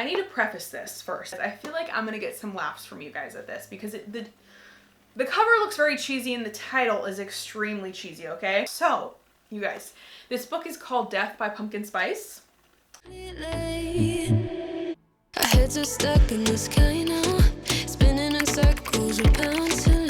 I need to preface this first. I feel like I'm gonna get some laughs from you guys at this because the cover looks very cheesy and the title is extremely cheesy, okay? So, you guys, this book is called Death by Pumpkin Spice. Our heads are stuck in the sky now, spinning in circles, we're bouncing.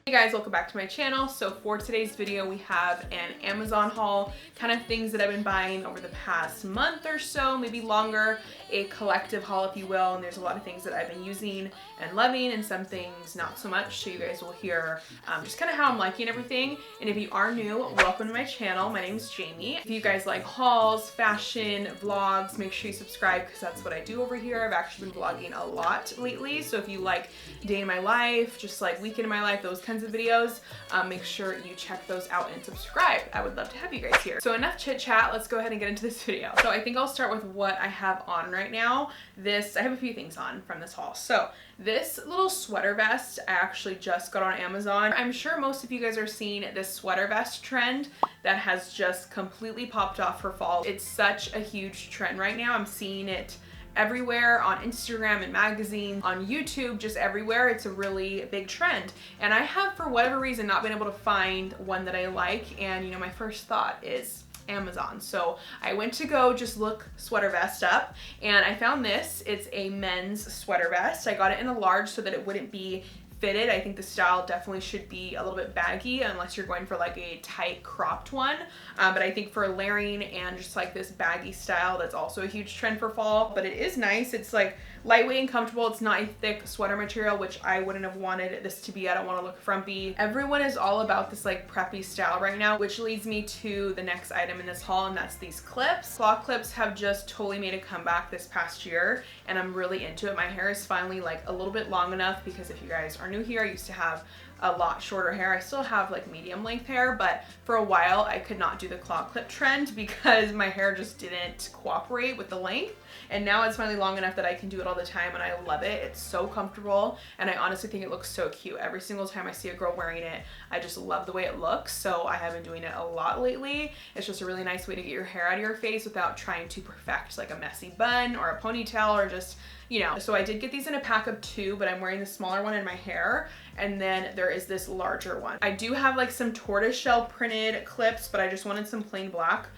Hey guys, welcome back to my channel. So for today's video, we have an Amazon haul, kind of things that I've been buying over the past month or so, maybe longer, a collective haul if you will, and there's a lot of things that I've been using and loving and some things not so much, so you guys will hear just kind of how I'm liking everything. And if you are new, welcome to my channel. My name is Jamie. If you guys like hauls, fashion, vlogs, make sure you subscribe because that's what I do over here. I've actually been vlogging a lot lately, so if you like day in my life, just like weekend in my life, those kinds of videos, make sure you check those out and subscribe. I would love to have you guys here. So enough chit chat, let's go ahead and get into this video. So I think I'll start with what I have on right now. I have a few things on from this haul. So this little sweater vest I actually just got on Amazon. I'm sure most of you guys are seeing this sweater vest trend that has just completely popped off for fall. It's such a huge trend right now. I'm seeing it everywhere on Instagram and magazines, on YouTube, just everywhere. It's a really big trend. And I have, for whatever reason, not been able to find one that I like. And you know, my first thought is Amazon. So I went to go just look sweater vest up and I found this. It's a men's sweater vest. I got it in a large so that it wouldn't be fitted. I think the style definitely should be a little bit baggy unless you're going for like a tight cropped one. But I think for layering and just like this baggy style, that's also a huge trend for fall. But it is nice. It's like lightweight and comfortable. It's not a thick sweater material, which I wouldn't have wanted this to be. I don't want to look frumpy. Everyone is all about this like preppy style right now, which leads me to the next item in this haul, and that's these clips. Claw clips have just totally made a comeback this past year, and I'm really into it. My hair is finally like a little bit long enough because if you guys are new here, I used to have a lot shorter hair. I still have like medium length hair, but for a while I could not do the claw clip trend because my hair just didn't cooperate with the length. And now it's finally long enough that I can do it all the time and I love it. It's so comfortable and I honestly think it looks so cute. Every single time I see a girl wearing it, I just love the way it looks. So I have been doing it a lot lately. It's just a really nice way to get your hair out of your face without trying to perfect like a messy bun or a ponytail or just, you know. So I did get these in a pack of 2, but I'm wearing the smaller one in my hair. And then there is this larger one. I do have like some tortoiseshell printed clips, but I just wanted some plain black,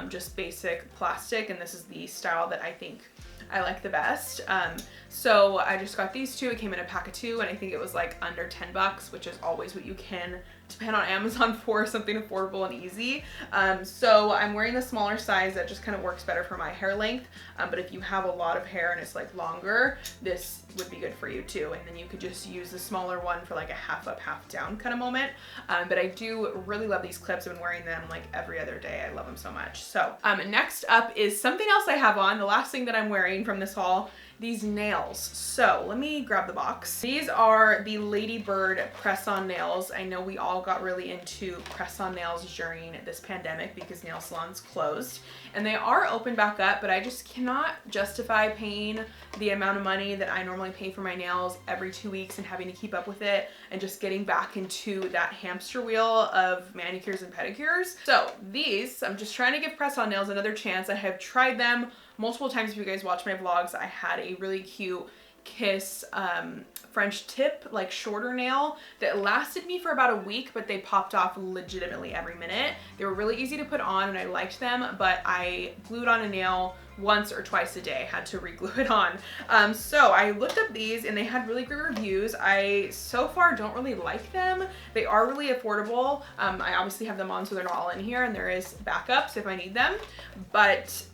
just basic plastic. And this is the style that I think I like the best. So I just got these 2. It came in a pack of 2 and I think it was like under 10 bucks, which is always what you can depend on Amazon for, something affordable and easy. So I'm wearing the smaller size that just kind of works better for my hair length. But if you have a lot of hair and it's like longer, this would be good for you too. And then you could just use the smaller one for like a half up, half down kind of moment. But I do really love these clips. I've been wearing them like every other day. I love them so much. So next up is something else I have on. The last thing that I'm wearing from this haul, these nails. So let me grab the box. These are the Lady Bird press-on nails. I know we all got really into press-on nails during this pandemic because nail salons closed, and they are open back up, but I just cannot justify paying the amount of money that I normally pay for my nails every 2 weeks and having to keep up with it and just getting back into that hamster wheel of manicures and pedicures. So these, I'm just trying to give press-on nails another chance. I have tried them multiple times. If you guys watch my vlogs, I had a really cute Kiss French tip, like shorter nail that lasted me for about a week, but they popped off legitimately every minute. They were really easy to put on and I liked them, but I glued on a nail once or twice a day, had to re-glue it on. So I looked up these and they had really great reviews. I so far don't really like them. They are really affordable. I obviously have them on so they're not all in here, and there is backups if I need them, but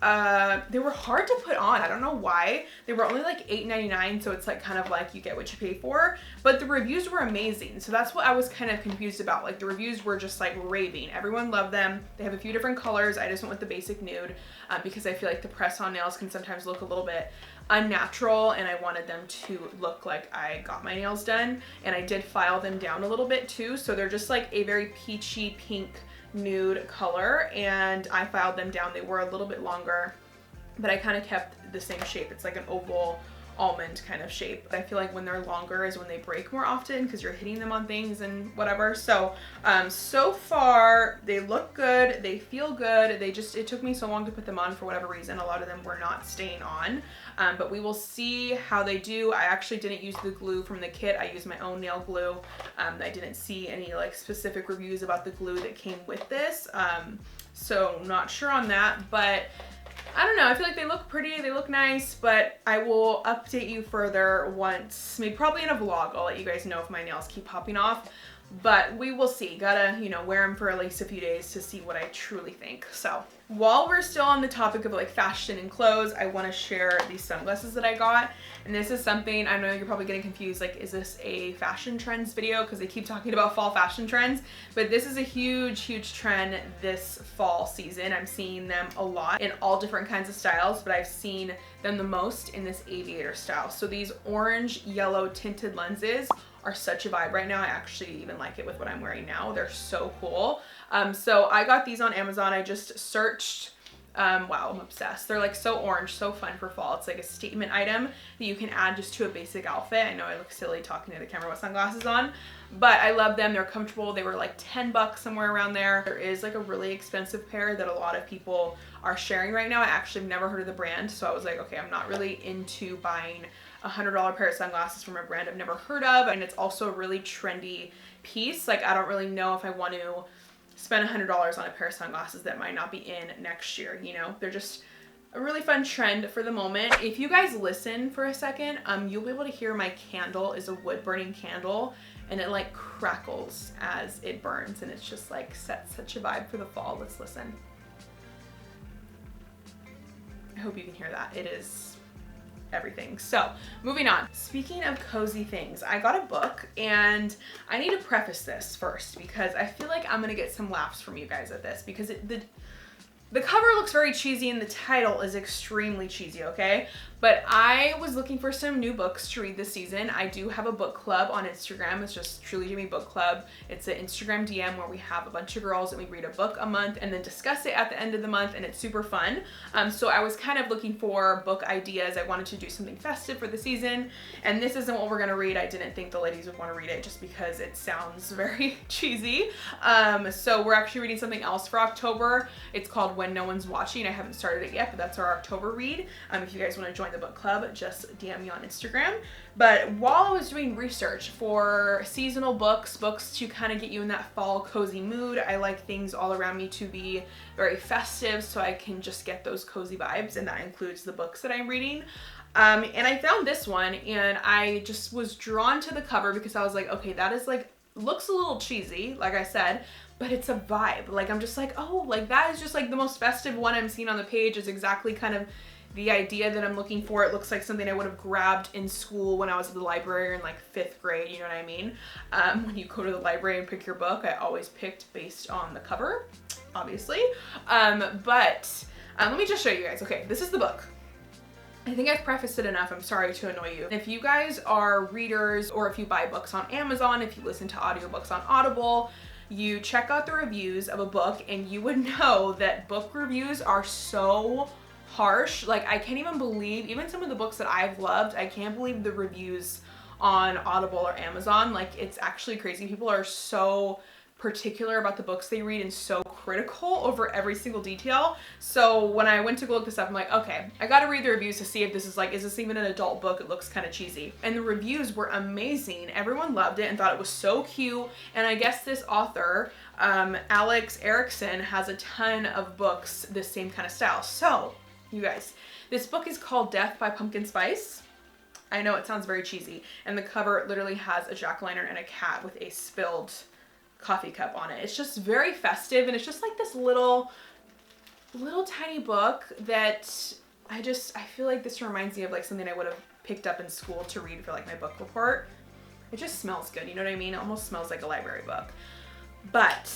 they were hard to put on. I don't know why. They were only like $8.99, so it's like kind of like you get what you pay for, but the reviews were amazing. So that's what I was kind of confused about. Like the reviews were just like raving. Everyone loved them. They have a few different colors. I just went with the basic nude because I feel like the press-on nails can sometimes look a little bit unnatural, and I wanted them to look like I got my nails done. And I did file them down a little bit too, so they're just like a very peachy pink nude color, and I filed them down. They were a little bit longer, but I kind of kept the same shape. It's like an oval almond kind of shape. I feel like when they're longer is when they break more often because you're hitting them on things and whatever. So so far they look good, they feel good. It took me so long to put them on for whatever reason. A lot of them were not staying on, but we will see how they do. I actually didn't use the glue from the kit. I used my own nail glue. I didn't see any like specific reviews about the glue that came with this, so not sure on that, but I don't know. I feel like they look pretty, they look nice, but I will update you further once, maybe probably in a vlog. I'll let you guys know if my nails keep popping off, but we will see. Gotta, you know, wear them for at least a few days to see what I truly think. So while we're still on the topic of like fashion and clothes, I want to share these sunglasses that I got. And this is something, I know you're probably getting confused, like, is this a fashion trends video? Because they keep talking about fall fashion trends, but this is a huge trend this fall season. I'm seeing them a lot in all different kinds of styles, but I've seen them the most in this aviator style. So these orange yellow tinted lenses are such a vibe right now. I actually even like it with what I'm wearing now. They're so cool. So I got these on Amazon. I just searched, wow, I'm obsessed. They're like so orange, so fun for fall. It's like a statement item that you can add just to a basic outfit. I know I look silly talking to the camera with sunglasses on, but I love them. They're comfortable. They were like 10 bucks, somewhere around there. There is like a really expensive pair that a lot of people are sharing right now. I actually have never heard of the brand, so I was like, okay, I'm not really into buying a $100 pair of sunglasses from a brand I've never heard of, and it's also a really trendy piece. Like, I don't really know if I want to spend $100 on a pair of sunglasses that might not be in next year, you know? They're just a really fun trend for the moment. If you guys listen for a second, you'll be able to hear my candle is a wood burning candle, and it like crackles as it burns, and it's just like sets such a vibe for the fall. Let's listen. I hope you can hear that. It is everything. So moving on. Speaking of cozy things, I got a book, and I need to preface this first because I feel like I'm gonna get some laughs from you guys at this, because the cover looks very cheesy and the title is extremely cheesy, okay? But I was looking for some new books to read this season. I do have a book club on Instagram. It's just TRULYJAMIE Book Club. It's an Instagram DM where we have a bunch of girls and we read a book a month and then discuss it at the end of the month, and it's super fun. So I was kind of looking for book ideas. I wanted to do something festive for the season, and this isn't what we're gonna read. I didn't think the ladies would wanna read it just because it sounds very cheesy. So we're actually reading something else for October. It's called When No One's Watching. I haven't started it yet, but that's our October read. If you guys wanna join the book club, just DM me on Instagram. But while I was doing research for seasonal books to kind of get you in that fall cozy mood, I like things all around me to be very festive so I can just get those cozy vibes, and that includes the books that I'm reading. And I found this one, and I just was drawn to the cover because I was like, okay, that is like, looks a little cheesy, like I said, but it's a vibe. Like, I'm just like, oh, like that is just like the most festive one I'm seeing on the page. Is exactly kind of the idea that I'm looking for. It looks like something I would have grabbed in school when I was at the library in like 5th grade, you know what I mean? When you go to the library and pick your book, I always picked based on the cover, obviously. But let me just show you guys. Okay, this is the book. I think I've prefaced it enough. I'm sorry to annoy you. If you guys are readers, or if you buy books on Amazon, if you listen to audiobooks on Audible, you check out the reviews of a book and you would know that book reviews are so harsh. Like, I can't even believe, even some of the books that I've loved, I can't believe the reviews on Audible or Amazon. Like, it's actually crazy. People are so particular about the books they read and so critical over every single detail. So when I went to go look this up, I'm like, okay, I gotta read the reviews to see if this is like, is this even an adult book? It looks kind of cheesy. And the reviews were amazing. Everyone loved it and thought it was so cute. And I guess this author, Alex Erickson, has a ton of books this same kind of style. So you guys, this book is called Death by Pumpkin Spice. I know it sounds very cheesy, and the cover literally has a jack-o'-lantern and a cat with a spilled coffee cup on it. It's just very festive, and it's just like this little tiny book that I feel like this reminds me of like something I would have picked up in school to read for like my book report. It just smells good, you know what I mean? It almost smells like a library book. But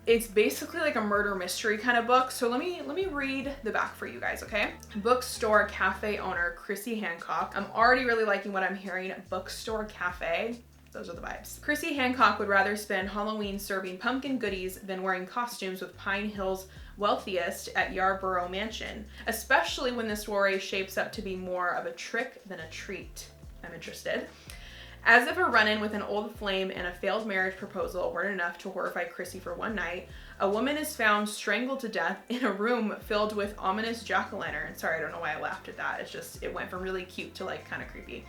it's basically like a murder mystery kind of book. So let me read the back for you guys, okay? Bookstore cafe owner Chrissy Hancock. I'm already really liking what I'm hearing. Bookstore cafe. Those are the vibes. Chrissy Hancock would rather spend Halloween serving pumpkin goodies than wearing costumes with Pine Hills wealthiest at Yarborough Mansion, especially when the story shapes up to be more of a trick than a treat. I'm interested. As if a run-in with an old flame and a failed marriage proposal weren't enough to horrify Chrissy for one night, a woman is found strangled to death in a room filled with ominous jack-o'-lantern. Sorry, I don't know why I laughed at that. It's just, it went from really cute to like kind of creepy.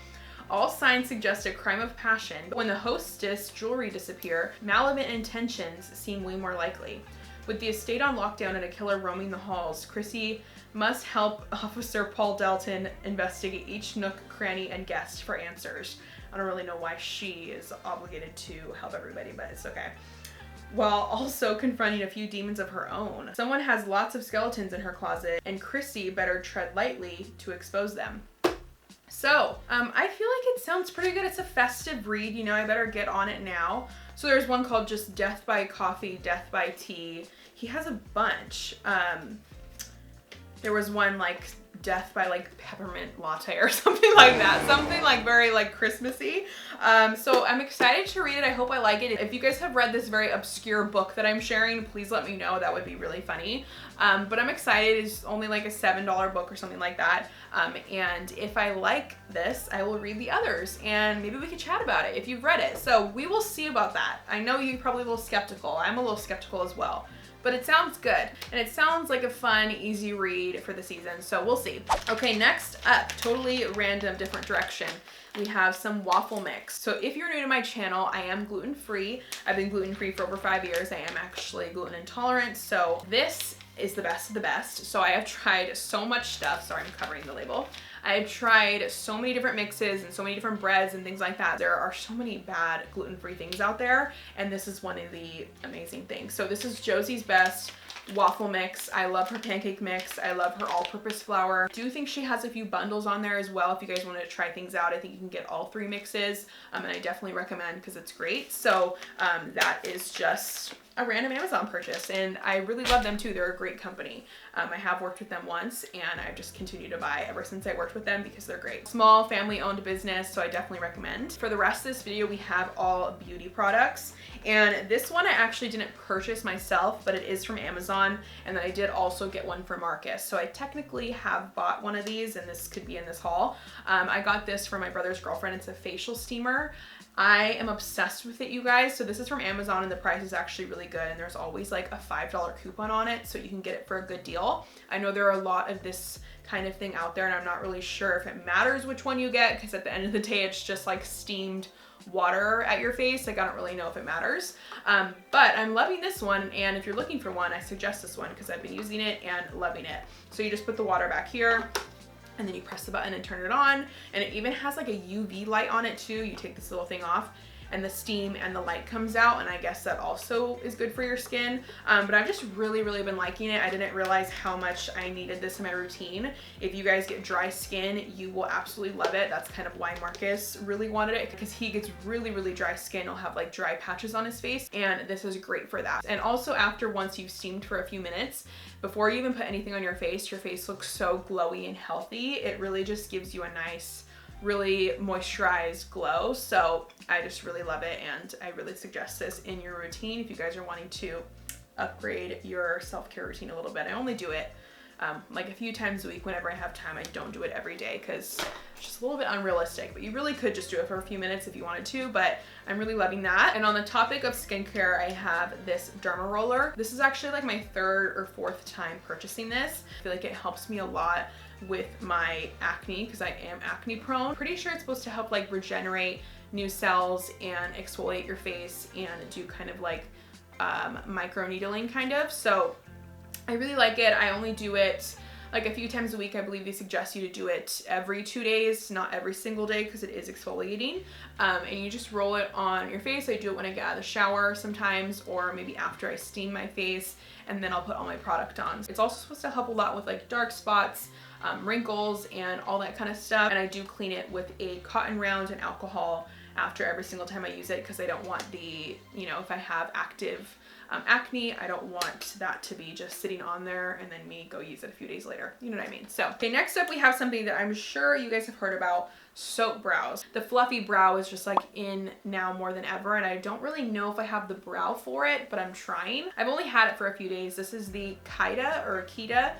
All signs suggest a crime of passion, but when the hostess' jewelry disappear, malevolent intentions seem way more likely. With the estate on lockdown and a killer roaming the halls, Chrissy must help Officer Paul Dalton investigate each nook, cranny, and guest for answers. I don't really know why she is obligated to help everybody, but it's okay. While also confronting a few demons of her own. Someone has lots of skeletons in her closet, and Chrissy better tread lightly to expose them. So, I feel like it sounds pretty good. It's a festive read, you know, I better get on it now. So there's one called just Death by Coffee, Death by Tea. He has a bunch. There was one like Death by like Peppermint Latte or something like that. Something like very like Christmassy. So I'm excited to read it. I hope I like it. If you guys have read this very obscure book that I'm sharing, please let me know. That would be really funny. But I'm excited. It's only like a $7 book or something like that. And if I like this, I will read the others and maybe we can chat about it if you've read it. So we will see about that. I know you're probably a little skeptical. I'm a little skeptical as well. But it sounds good, and it sounds like a fun, easy read for the season, so we'll see. Okay, next up, totally random, different direction. We have some waffle mix. So if you're new to my channel, I am gluten-free. I've been gluten-free for over 5 years. I am actually gluten intolerant, so this is the best of the best. So I have tried so much stuff. Sorry, I'm covering the label. I've tried so many different mixes and so many different breads and things like that. There are so many bad gluten-free things out there, and this is one of the amazing things. So this is Josie's Best waffle mix. I love her pancake mix. I love her all-purpose flour. I do think she has a few bundles on there as well if you guys want to try things out. I think you can get all 3 mixes, and I definitely recommend because it's great. So that is just a random Amazon purchase, and I really love them too. They're a great company. I have worked with them once, and I've just continued to buy ever since I worked with them because they're great. Small family-owned business, so I definitely recommend. For the rest of this video, we have all beauty products, and this one I actually didn't purchase myself, but it is from Amazon, and then I did also get one for Marcus. So I technically have bought one of these, and this could be in this haul. I got this from my brother's girlfriend. It's a facial steamer. I am obsessed with it, you guys. So this is from Amazon, and the price is actually really good, and there's always like a $5 coupon on it, so you can get it for a good deal. I know there are a lot of this kind of thing out there, and I'm not really sure if it matters which one you get, because at the end of the day, it's just like steamed water at your face. Like, I don't really know if it matters, but I'm loving this one, and if you're looking for one, I suggest this one because I've been using it and loving it. So you just put the water back here, and then you press the button and turn it on, and it even has like a UV light on it too. You take this little thing off, and the steam and the light comes out, and I guess that also is good for your skin. But I've just really been liking it. I didn't realize how much I needed this in my routine. If you guys get dry skin, you will absolutely love it. That's kind of why Marcus really wanted it, because he gets really dry skin. He'll have like dry patches on his face, and this is great for that. And also, after once you've steamed for a few minutes, before you even put anything on your face looks so glowy and healthy. It really just gives you a nice, really moisturized glow. So I just really love it, and I really suggest this in your routine if you guys are wanting to upgrade your self-care routine a little bit. I only do it like a few times a week whenever I have time. I don't do it every day because it's just a little bit unrealistic, but you really could just do it for a few minutes if you wanted to, but I'm really loving that. And on the topic of skincare, I have this Derma roller. This is actually like my 3rd or 4th time purchasing this. I feel like it helps me a lot with my acne because I am acne prone. Pretty sure it's supposed to help like regenerate new cells and exfoliate your face and do kind of like micro needling kind of. So I really like it. I only do it like a few times a week. I believe they suggest you to do it every 2 days, not every single day, because it is exfoliating. And you just roll it on your face. I do it when I get out of the shower sometimes, or maybe after I steam my face, and then I'll put all my product on. It's also supposed to help a lot with like dark spots, wrinkles, and all that kind of stuff. And I do clean it with a cotton round and alcohol after every single time I use it, because I don't want the, you know, if I have active acne, I don't want that to be just sitting on there and then me go use it a few days later. You know what I mean? So, okay, next up we have something that I'm sure you guys have heard about, soap brows. The fluffy brow is just like in now more than ever, and I don't really know if I have the brow for it, but I'm trying. I've only had it for a few days. This is the Kita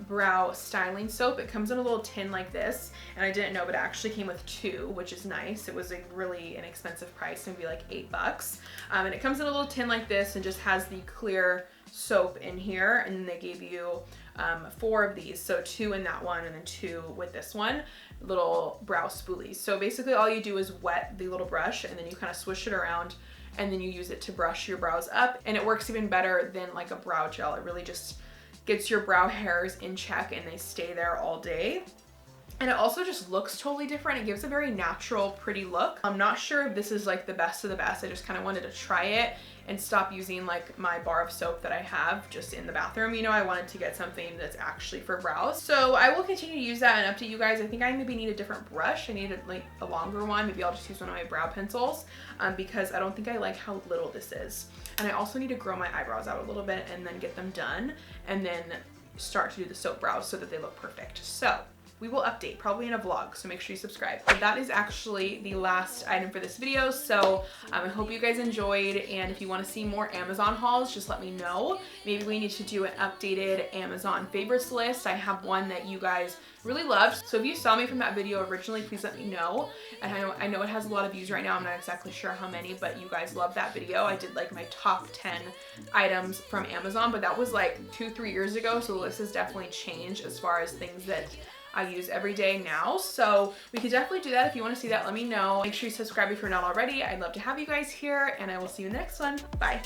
brow styling soap. It comes in a little tin like this, and I didn't know, but it actually came with 2, which is nice. It was a really inexpensive price, maybe like $8. And it comes in a little tin like this and just has the clear soap in here, and they gave you 4 of these, so 2 in that one and then 2 with this one, little brow spoolies. So basically all you do is wet the little brush and then you kind of swish it around, and then you use it to brush your brows up, and it works even better than like a brow gel. It really just gets your brow hairs in check and they stay there all day. And it also just looks totally different. It gives a very natural, pretty look. I'm not sure if this is like the best of the best. I just kind of wanted to try it and stop using like my bar of soap that I have just in the bathroom. You know, I wanted to get something that's actually for brows. So I will continue to use that and update you guys. I think I maybe need a different brush. I need like a longer one. Maybe I'll just use one of my brow pencils because I don't think I like how little this is. And I also need to grow my eyebrows out a little bit and then get them done and then start to do the soap brows so that they look perfect. So we will update probably in a vlog, so make sure you subscribe. But that is actually the last item for this video, so I hope you guys enjoyed, and if you want to see more Amazon hauls, just let me know. Maybe we need to do an updated Amazon favorites list. I have one that you guys really loved, so if you saw me from that video originally, please let me know. And I know it has a lot of views right now. I'm not exactly sure how many, but you guys loved that video. I did like my top 10 items from Amazon, but that was like 2-3 years ago, so the list has definitely changed as far as things that I use every day now. So we could definitely do that. If you want to see that, let me know. Make sure you subscribe if you're not already. I'd love to have you guys here, and I will see you in the next one. Bye.